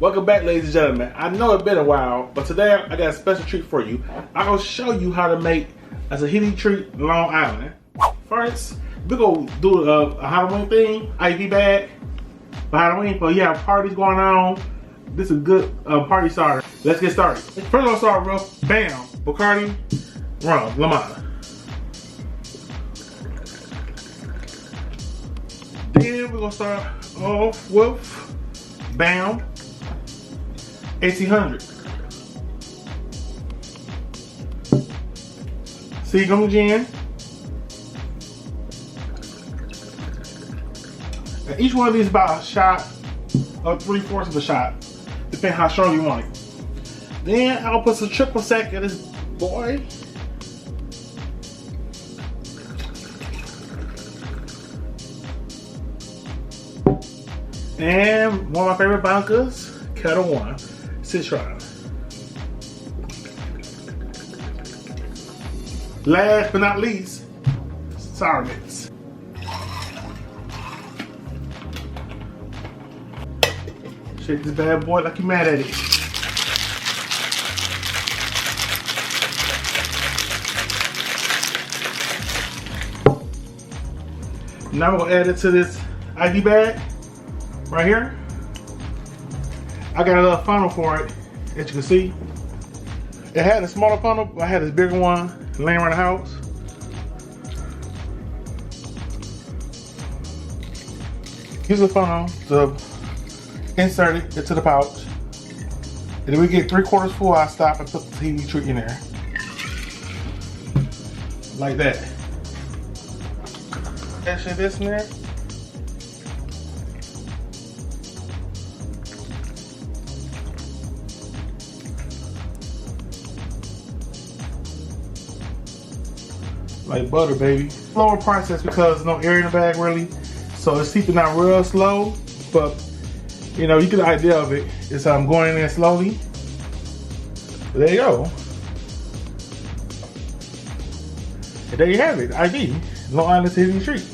Welcome back, ladies and gentlemen. I know it's been a while, but today I got a special treat for you. I'm gonna show you how to make a Tahitian treat Long Island. First, we're gonna do a Halloween thing, IV bag for Halloween. But you have parties going on. This is a good party starter. Let's get started. First, I'm gonna start with Bam, Bacardi, rum, Lamana. Then we're gonna start off with Bam, 1800. Seagum gin. And each one of these is about a shot or 3/4 of a shot, depending how strong you want it. Then I'll put some triple sec in this boy. And one of my favorite vodkas, Kettle One, Citron. Last but not least, sour mix. Shake this bad boy like you're mad at it. Now we're gonna add it to this IV bag right here. I got a little funnel for it, as you can see. It had a smaller funnel, but I had this bigger one laying around the house. Use the funnel to insert it into the pouch. And then we get 3/4 full, I stop and put the TV treat in there. Like that. Actually, this in there. Like butter, baby. Slower process because there's no air in the bag really. So it's seeping out real slow, but you know, you get the idea of it. It's going in there slowly. There you go. And there you have it, IV, Long Island Tahitian treat.